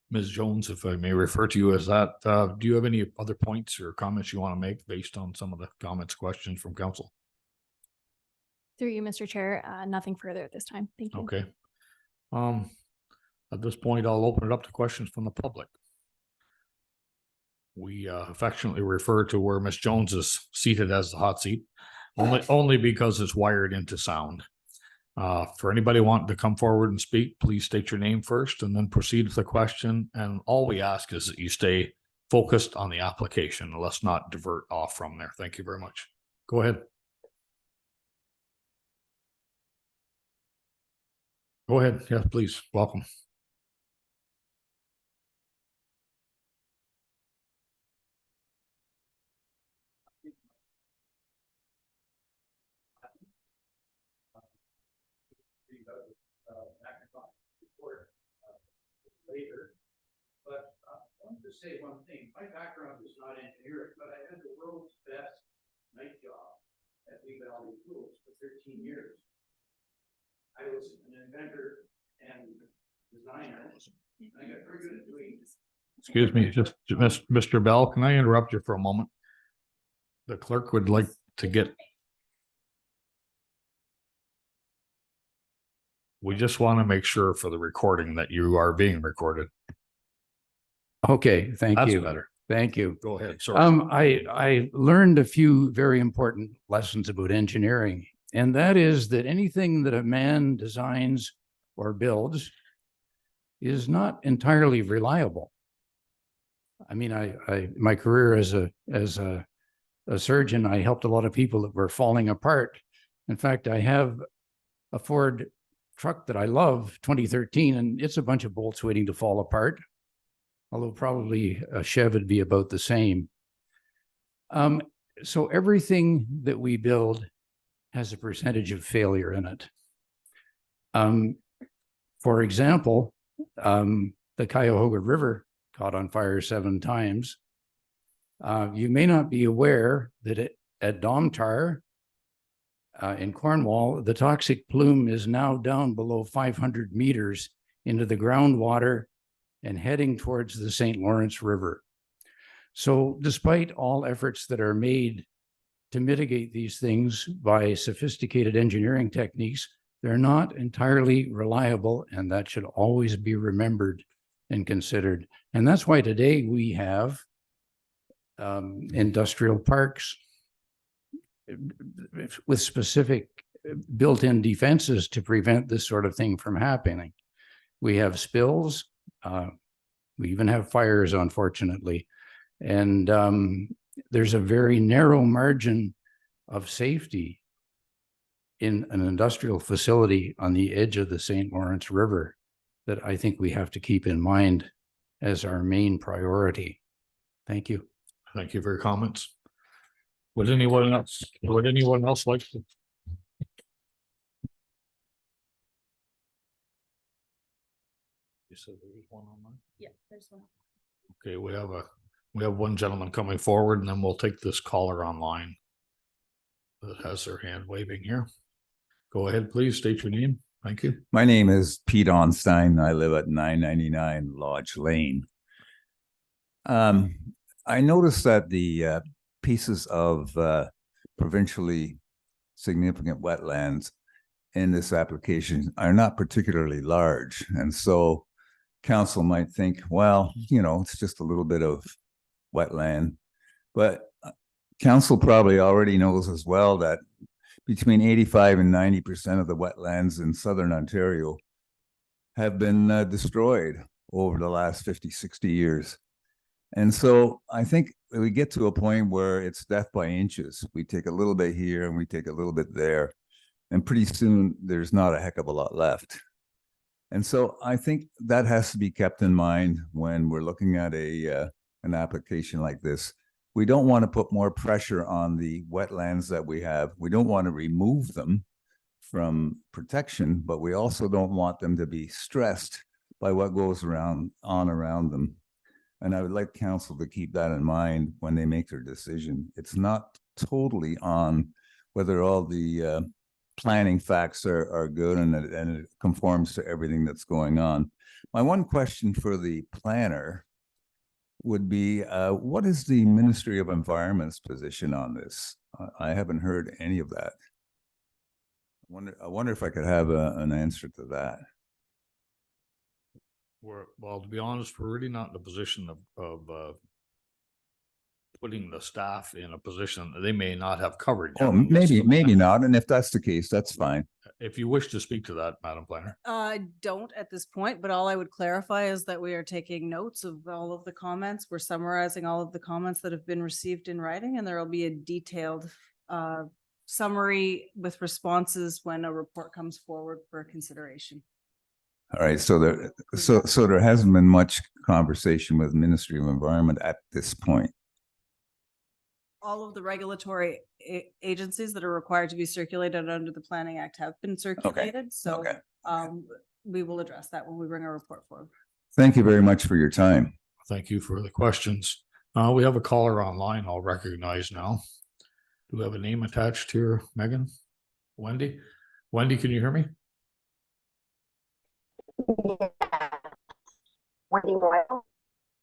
Ms. Jones, if I may refer to you as that, do you have any other points or comments you want to make based on some of the comments, questions from council? Through you, Mr. Chair, nothing further at this time. Thank you. Okay. At this point, I'll open it up to questions from the public. We affectionately refer to where Ms. Jones is seated as the hot seat, only because it's wired into sound. For anybody wanting to come forward and speak, please state your name first and then proceed with the question. And all we ask is that you stay focused on the application. Let's not divert off from there. Thank you very much. Go ahead. Go ahead. Yes, please. Welcome. Later, but I want to say one thing. My background is not engineering, but I had the world's best night job at Lee Valley Tools for 13 years. I was an inventor and designer. And I got very good at doing. Excuse me, just Mr. Bell, can I interrupt you for a moment? The clerk would like to get. We just want to make sure for the recording that you are being recorded. Okay, thank That's you. better. Thank you. Go ahead. Sorry. I learned a few very important lessons about engineering, and that is that anything that a man designs or builds is not entirely reliable. I mean, my career as a surgeon, I helped a lot of people that were falling apart. In fact, I have a Ford truck that I love, 2013, and it's a bunch of bolts waiting to fall apart. Although probably a Chev would be about the same. So everything that we build has a percentage of failure in it. For example, the Cuyahoga River caught on fire 7 times. You may not be aware that at Domtar in Cornwall, the toxic plume is now down below 500 meters into the groundwater and heading towards the St. Lawrence River. So despite all efforts that are made to mitigate these things by sophisticated engineering techniques, they're not entirely reliable, and that should always be remembered and considered. And that's why today we have industrial parks with specific built-in defenses to prevent this sort of thing from happening. We have spills. We even have fires, unfortunately. And there's a very narrow margin of safety in an industrial facility on the edge of the St. Lawrence River that I think we have to keep in mind as our main priority. Thank you. Thank you for your comments. Would anyone else like to? You said there was one online? Yeah, there's one. Okay, we have one gentleman coming forward, and then we'll take this caller online that has their hand waving here. Go ahead, please state your name. Thank you. My name is Pete Onstein. I live at 999 Lodge Lane. I noticed that the pieces of provincially significant wetlands in this application are not particularly large. And so council might think, well, you know, it's just a little bit of wetland. But council probably already knows as well that between 85 and 90% of the wetlands in southern Ontario have been destroyed over the last 50, 60 years. And so I think we get to a point where it's death by inches. We take a little bit here and we take a little bit there. And pretty soon there's not a heck of a lot left. And so I think that has to be kept in mind when we're looking at an application like this. We don't want to put more pressure on the wetlands that we have. We don't want to remove them from protection, but we also don't want them to be stressed by what goes around them. And I would like council to keep that in mind when they make their decision. It's not totally on whether all the planning facts are good and it conforms to everything that's going on. My one question for the planner would be, what is the Ministry of Environment's position on this? I haven't heard any of that. I wonder if I could have an answer to that. Well, to be honest, we're really not in the position of putting the staff in a position that they may not have coverage. Oh, maybe not. And if that's the case, that's fine. If you wish to speak to that, Madam Planner. Don't at this point, but all I would clarify is that we are taking notes of all of the comments. We're summarizing all of the comments that have been received in writing, and there will be a detailed summary with responses when a report comes forward for consideration. All right, so there hasn't been much conversation with Ministry of Environment at this point. All of the regulatory agencies that are required to be circulated under the Planning Act have been circulated. So we will address that when we bring our report forward. Thank you very much for your time. Thank you for the questions. We have a caller online I'll recognize now. Do we have a name attached here, Megan? Wendy? Wendy, can you hear me? Wendy Royal.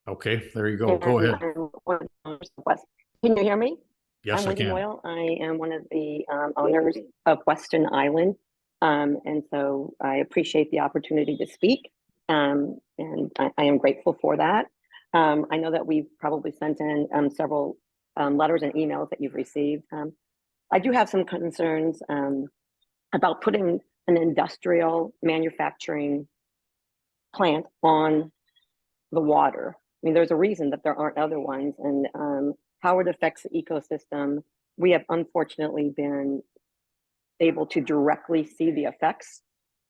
Okay, there you go. Go ahead. Can you hear me? Yes, I'm I Wendy can. Royal. I am one of the owners of Weston Island. And so I appreciate the opportunity to speak. And I am grateful for that. I know that we've probably sent in several letters and emails that you've received. I do have some concerns about putting an industrial manufacturing plant on the water. I mean, there's a reason that there aren't other ones, and how it affects the ecosystem. We have unfortunately been able to directly see the effects.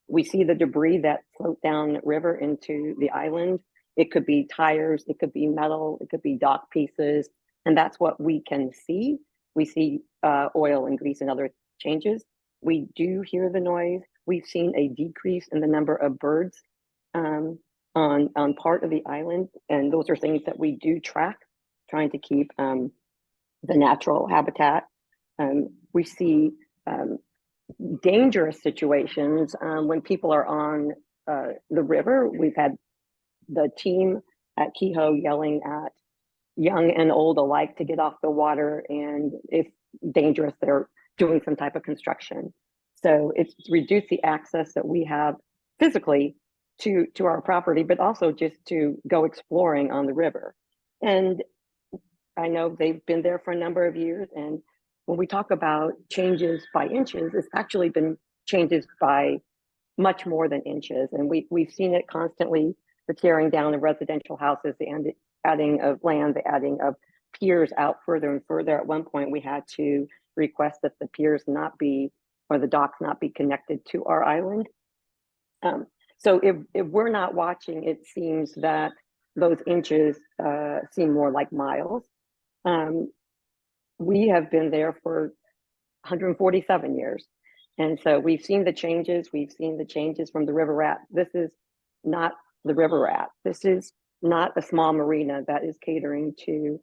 We see the debris that float down the river into the island. It could be tires, it could be metal, it could be dock pieces, and that's what we can see. We see oil and grease and other changes. We do hear the noise. We've seen a decrease in the number of birds on part of the island, and those are things that we do track, trying to keep the natural habitat. We see dangerous situations when people are on the river. We've had the team at Kehoe yelling at young and old alike to get off the water, and if dangerous, they're doing some type of construction. So it's reduced the access that we have physically to our property, but also just to go exploring on the river. And I know they've been there for a number of years. And when we talk about changes by inches, it's actually been changes by much more than inches. And we've seen it constantly, the tearing down of residential houses, the adding of land, the adding of piers out further and further. At one point, we had to request that the piers not be, or the docks not be connected to our island. So if we're not watching, it seems that those inches seem more like miles. We have been there for 147 years. And so we've seen the changes. We've seen the changes from the river rat. This is not the river rat. This is not a small marina that is catering to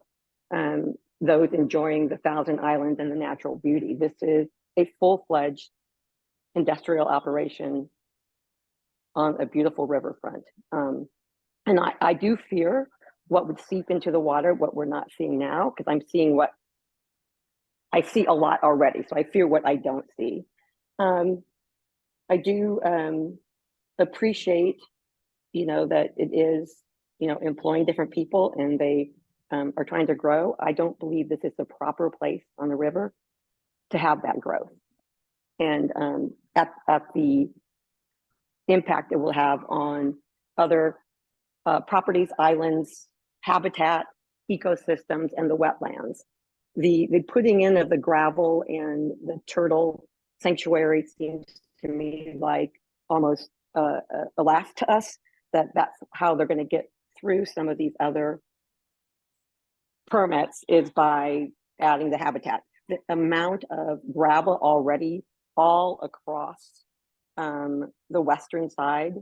those enjoying the Thousand Islands and the natural beauty. This is a full-fledged industrial operation on a beautiful riverfront. And I do fear what would seep into the water, what we're not seeing now, because I'm seeing what I see a lot already. So I fear what I don't see. I do appreciate, that it is, employing different people, and they are trying to grow. I don't believe this is the proper place on the river to have that growth. and at the impact it will have on other properties, islands, habitat, ecosystems, and the wetlands. The putting in of the gravel and the turtle sanctuary seems to me like almost a laugh to us, that's how they're going to get through some of these other permits, is by adding the habitat. The amount of gravel already all across the western side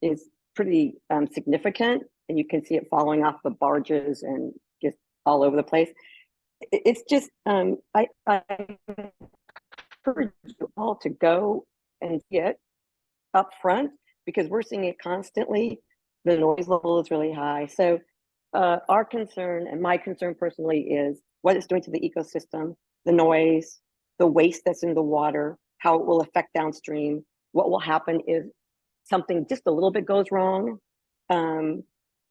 is pretty significant, and you can see it falling off the barges and just all over the place. It's just I encourage you all to go and see it up front, because we're seeing it constantly. The noise level is really high. So our concern, and my concern personally, is what it's doing to the ecosystem, the noise, the waste that's in the water, how it will affect downstream. What will happen is something just a little bit goes wrong, and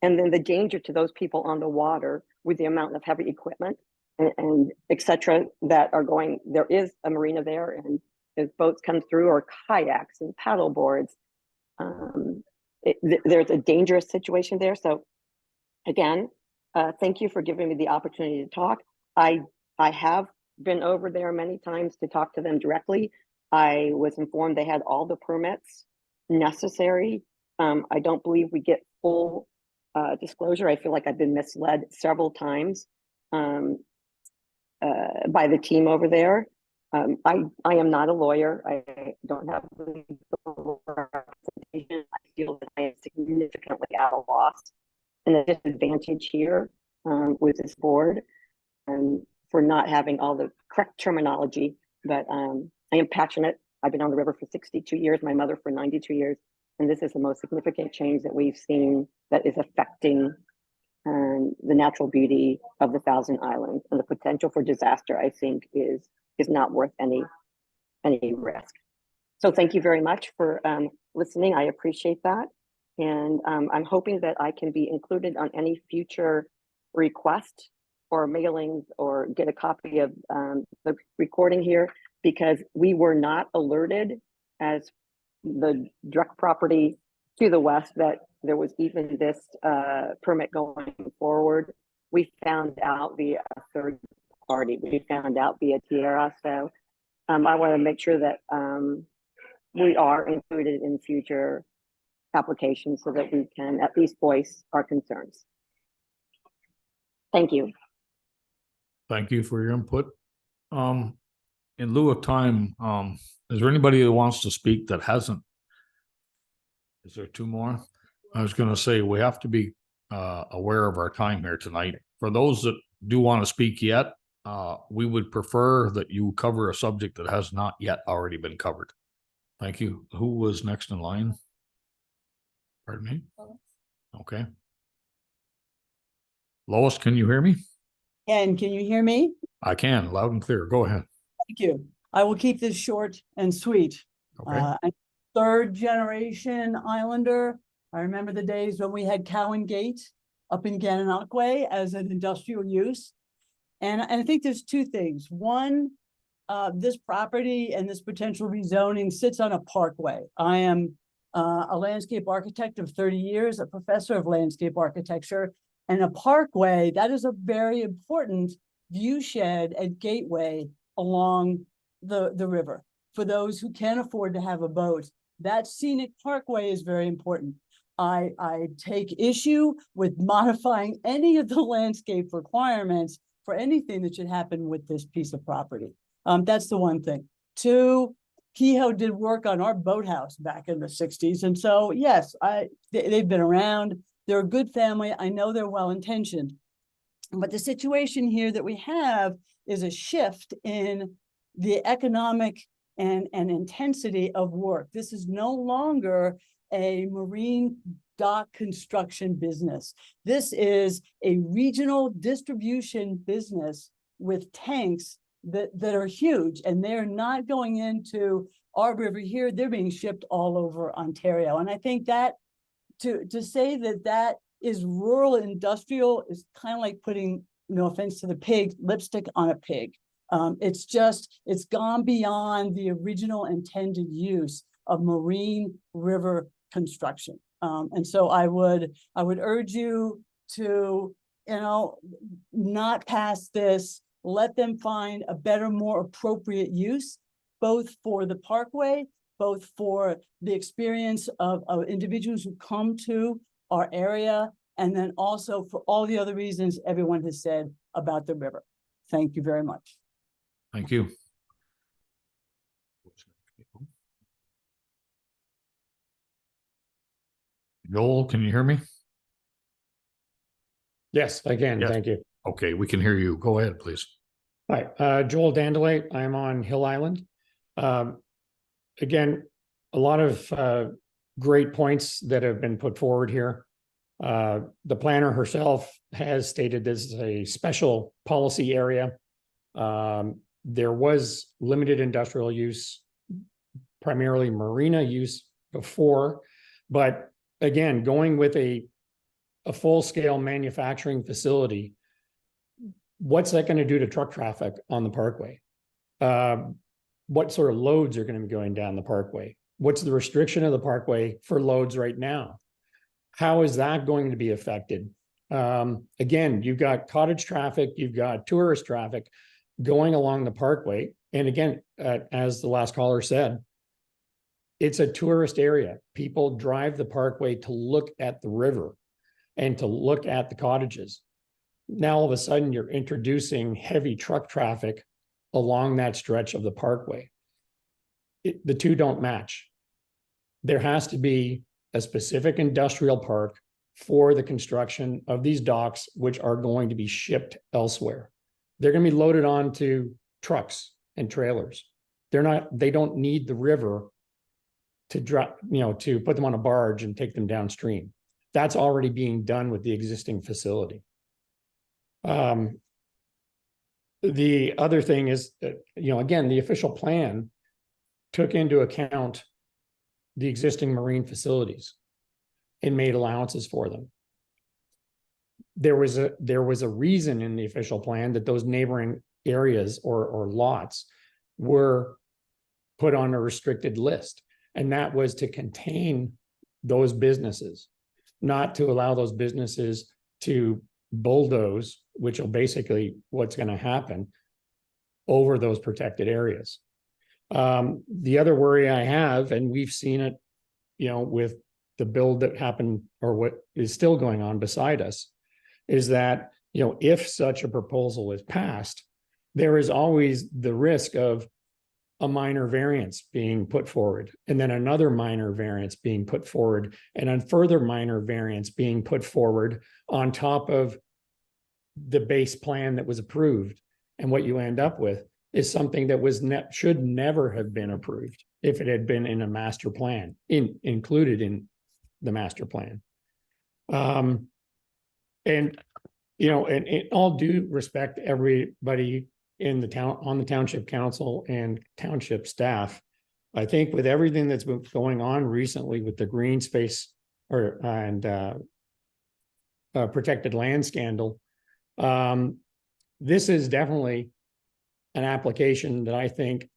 then the danger to those people on the water with the amount of heavy equipment and et cetera that are going. There is a marina there, and as boats come through, or kayaks and paddle boards, there's a dangerous situation there. So again, thank you for giving me the opportunity to talk. I have been over there many times to talk to them directly. I was informed they had all the permits necessary. I don't believe we get full disclosure. I feel like I've been misled several times by the team over there. I am not a lawyer. I don't have legal representation. I feel that I am significantly at a loss and a disadvantage here with this board for not having all the correct terminology. But I am passionate. I've been on the river for 62 years, my mother for 92 years. And this is the most significant change that we've seen that is affecting the natural beauty of the Thousand Islands, and the potential for disaster, I think, is not worth any risk. So thank you very much for listening. I appreciate that. And I'm hoping that I can be included on any future request or mailings, or get a copy of the recording here, because we were not alerted as the direct property to the west that there was even this permit going forward. We found out via a third party. We found out via Tierra. So I want to make sure that we are included in future applications so that we can at least voice our concerns. Thank you. Thank you for your input. In lieu of time, is there anybody that wants to speak that hasn't? Is there two more? I was going to say, we have to be aware of our time here tonight. For those that do want to speak yet, we would prefer that you cover a subject that has not yet already been covered. Thank you. Who was next in line? Pardon me? Okay. Lois, can you hear me? And can you hear me? I can, loud and clear. Go ahead. Thank you. I will keep this short and sweet. Okay. I'm third generation Islander. I remember the days when we had Cowan Gate up in Gananoque as an industrial use. And I think there's two things. One, this property and this potential rezoning sits on a parkway. I am a landscape architect of 30 years, a professor of landscape architecture, and a parkway, that is a very important viewshed and gateway along the river. For those who can't afford to have a boat, that scenic parkway is very important. I take issue with modifying any of the landscape requirements for anything that should happen with this piece of property. That's the one thing. Two, Kehoe did work on our boathouse back in the 60s. And so, yes, they've been around. They're a good family. I know they're well-intentioned. But the situation here that we have is a shift in the economic and intensity of work. This is no longer a marine dock construction business. This is a regional distribution business with tanks that are huge, and they're not going into our river here. They're being shipped all over Ontario. And I think that to say that is rural industrial is kind of like putting, no offense to the pig, lipstick on a pig. It's gone beyond the original intended use of marine river construction. And so I would urge you to, not pass this, let them find a better, more appropriate use, both for the Parkway, both for the experience of individuals who come to our area, and then also for all the other reasons everyone has said about the river. Thank you very much. Thank you. Joel, can you hear me? Yes, I can. Yes. Thank you. Okay, we can hear you. Go ahead, please. Hi, Joel Dandelay. I'm on Hill Island. Again, a lot of great points that have been put forward here. The planner herself has stated this is a special policy area. There was limited industrial use, primarily marina use before, but again, going with a full-scale manufacturing facility, what's that going to do to truck traffic on the Parkway? What sort of loads are going to be going down the Parkway? What's the restriction of the Parkway for loads right now? How is that going to be affected? Again, you've got cottage traffic, you've got tourist traffic going along the Parkway. And again, as the last caller said, it's a tourist area. People drive the Parkway to look at the river and to look at the cottages. Now, all of a sudden, you're introducing heavy truck traffic along that stretch of the Parkway. The two don't match. There has to be a specific industrial park for the construction of these docks, which are going to be shipped elsewhere. They're going to be loaded onto trucks and trailers. They don't need the river to drop, to put them on a barge and take them downstream. That's already being done with the existing facility. The other thing is, again, the official plan took into account the existing marine facilities and made allowances for them. There was a reason in the official plan that those neighboring areas or lots were put on a restricted list, and that was to contain those businesses, not to allow those businesses to bulldoze, which will basically what's going to happen over those protected areas. The other worry I have, and we've seen it, with the build that happened or what is still going on beside us, is that, if such a proposal is passed, there is always the risk of a minor variance being put forward, and then another minor variance being put forward, and a further minor variance being put forward on top of the base plan that was approved. And what you end up with is something that should never have been approved if it had been in a master plan, included in the master plan. And in all due respect, everybody in the town, on the township council and township staff, I think with everything that's been going on recently with the green space and protected land scandal, this is definitely an application that I think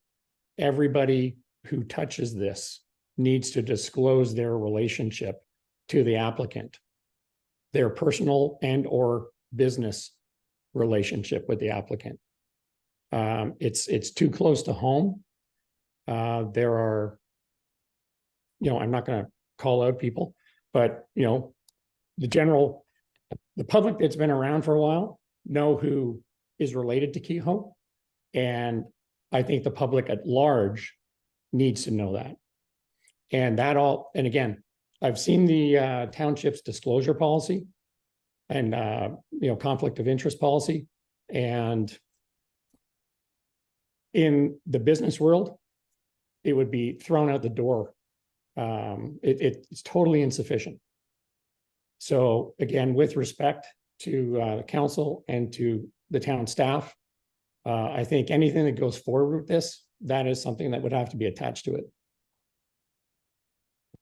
everybody who touches this needs to disclose their relationship to the applicant, their personal and or business relationship with the applicant. It's too close to home. There are, I'm not going to call out people, but the public that's been around for a while know who is related to Kehoe. And I think the public at large needs to know that. And again, I've seen the township's disclosure policy and, conflict of interest policy. And in the business world, it would be thrown out the door. It's totally insufficient. So again, with respect to the council and to the town staff, I think anything that goes forward with this, that is something that would have to be attached to it.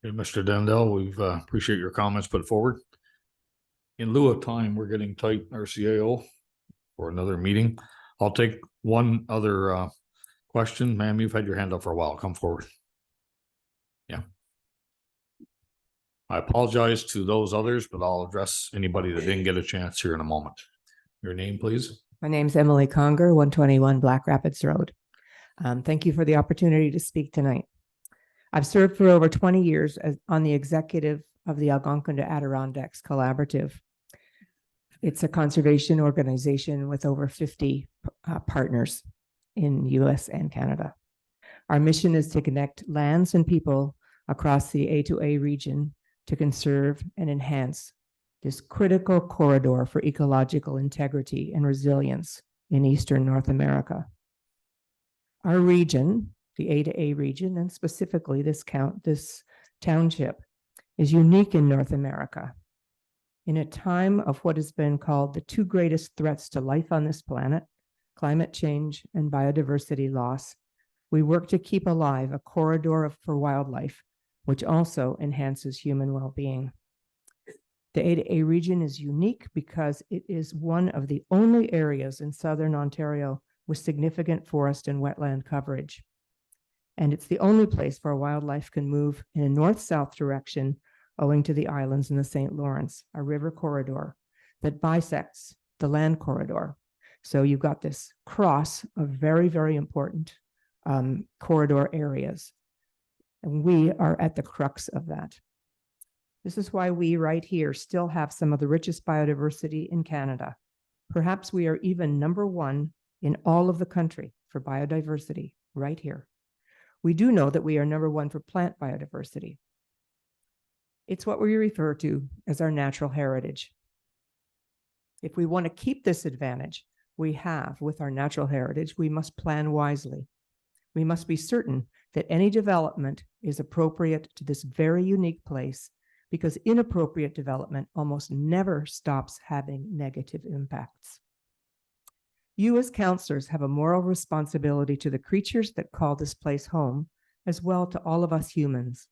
Okay, Mr. Dendell, we appreciate your comments put forward. In lieu of time, we're getting tight, our CAO, for another meeting. I'll take one other question. Ma'am, you've had your hand up for a while. Come forward. Yeah. I apologize to those others, but I'll address anybody that didn't get a chance here in a moment. Your name, please. My name's Emily Conger, 121 Black Rapids Road. Thank you for the opportunity to speak tonight. I've served for over 20 years on the executive of the Algonquin to Adirondacks Collaborative. It's a conservation organization with over 50 partners in US and Canada. Our mission is to connect lands and people across the A2A region to conserve and enhance this critical corridor for ecological integrity and resilience in Eastern North America. Our region, the A2A region, and specifically this township, is unique in North America. In a time of what has been called the two greatest threats to life on this planet, climate change and biodiversity loss, we work to keep alive a corridor for wildlife, which also enhances human well-being. The A2A region is unique because it is one of the only areas in southern Ontario with significant forest and wetland coverage. And it's the only place where wildlife can move in a north-south direction owing to the islands in the St. Lawrence, a river corridor that bisects the land corridor. So you've got this cross of very, very important corridor areas. And we are at the crux of that. This is why we right here still have some of the richest biodiversity in Canada. Perhaps we are even #1 in all of the country for biodiversity right here. We do know that we are #1 for plant biodiversity. It's what we refer to as our natural heritage. If we want to keep this advantage we have with our natural heritage, we must plan wisely. We must be certain that any development is appropriate to this very unique place, because inappropriate development almost never stops having negative impacts. You as counselors have a moral responsibility to the creatures that call this place home, as well to all of us humans.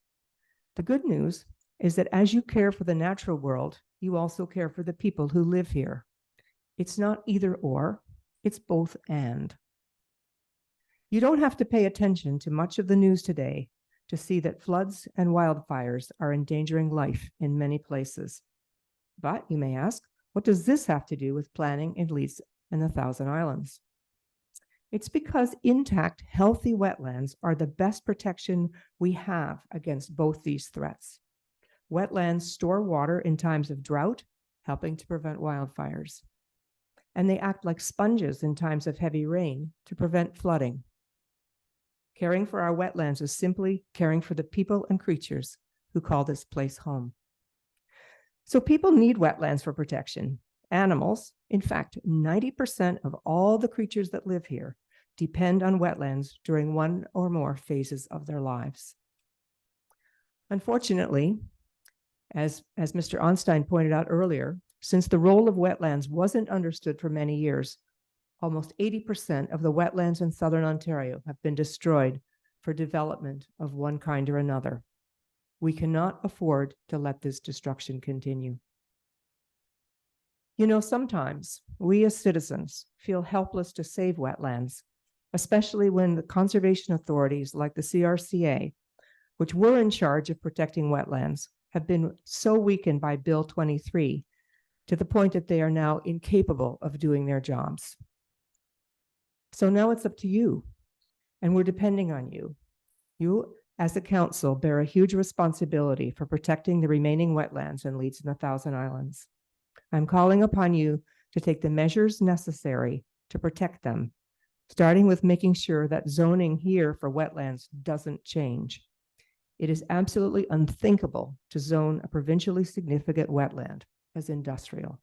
The good news is that as you care for the natural world, you also care for the people who live here. It's not either or, it's both and. You don't have to pay attention to much of the news today to see that floods and wildfires are endangering life in many places. But you may ask, what does this have to do with planning in Leeds and the Thousand Islands? It's because intact, healthy wetlands are the best protection we have against both these threats. Wetlands store water in times of drought, helping to prevent wildfires. And they act like sponges in times of heavy rain to prevent flooding. Caring for our wetlands is simply caring for the people and creatures who call this place home. So people need wetlands for protection. Animals, in fact, 90% of all the creatures that live here depend on wetlands during one or more phases of their lives. Unfortunately, as Mr. Onstein pointed out earlier, since the role of wetlands wasn't understood for many years, almost 80% of the wetlands in southern Ontario have been destroyed for development of one kind or another. We cannot afford to let this destruction continue. You know, sometimes we as citizens feel helpless to save wetlands, especially when the conservation authorities like the CRCA, which were in charge of protecting wetlands, have been so weakened by Bill 23 to the point that they are now incapable of doing their jobs. So now it's up to you, and we're depending on you. You, as a council, bear a huge responsibility for protecting the remaining wetlands in Leeds and the Thousand Islands. I'm calling upon you to take the measures necessary to protect them, starting with making sure that zoning here for wetlands doesn't change. It is absolutely unthinkable to zone a provincially significant wetland as industrial.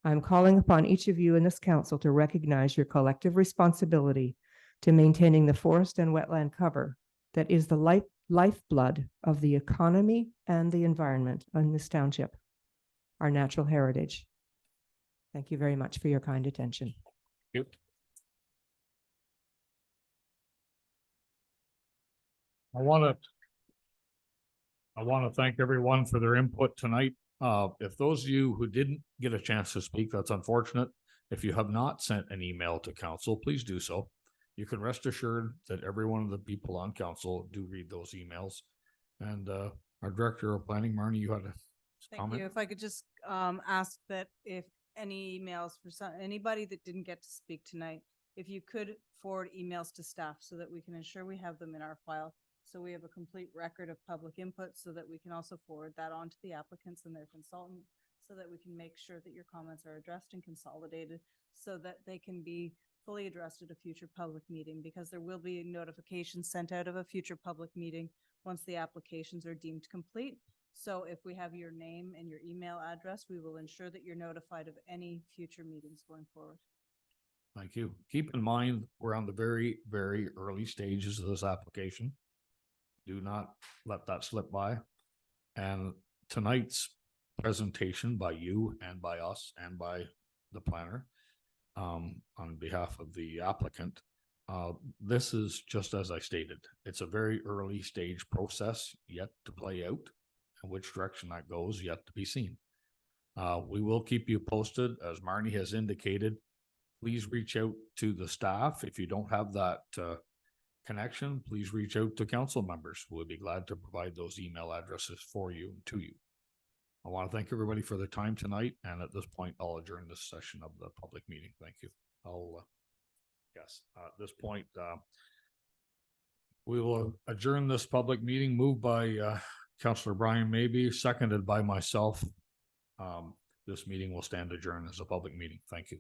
I'm calling upon each of you in this council to recognize your collective responsibility to maintaining the forest and wetland cover that is the lifeblood of the economy and the environment in this township, our natural heritage. Thank you very much for your kind attention. Thank you. I want to thank everyone for their input tonight. If those of you who didn't get a chance to speak, that's unfortunate. If you have not sent an email to council, please do so. You can rest assured that every one of the people on council do read those emails. And our Director of Planning, Marnie, you had a Thank comment? you. If I could just ask that if any emails for anybody that didn't get to speak tonight, if you could forward emails to staff so that we can ensure we have them in our file. So we have a complete record of public input so that we can also forward that on to the applicants and their consultant so that we can make sure that your comments are addressed and consolidated so that they can be fully addressed at a future public meeting, because there will be notifications sent out of a future public meeting once the applications are deemed complete. So if we have your name and your email address, we will ensure that you're notified of any future meetings going forward. Thank you. Keep in mind, we're on the very, very early stages of this application. Do not let that slip by. And tonight's presentation by you and by us and by the planner, on behalf of the applicant, this is just as I stated. It's a very early stage process yet to play out, and which direction that goes yet to be seen. We will keep you posted, as Marnie has indicated. Please reach out to the staff. If you don't have that connection, please reach out to council members. We'll be glad to provide those email addresses for you and to you. I want to thank everybody for their time tonight. And at this point, I'll adjourn this session of the public meeting. Thank you. At this point, we will adjourn this public meeting, moved by Councillor Brian Maybe, seconded by myself. This meeting will stand adjourned as a public meeting. Thank you.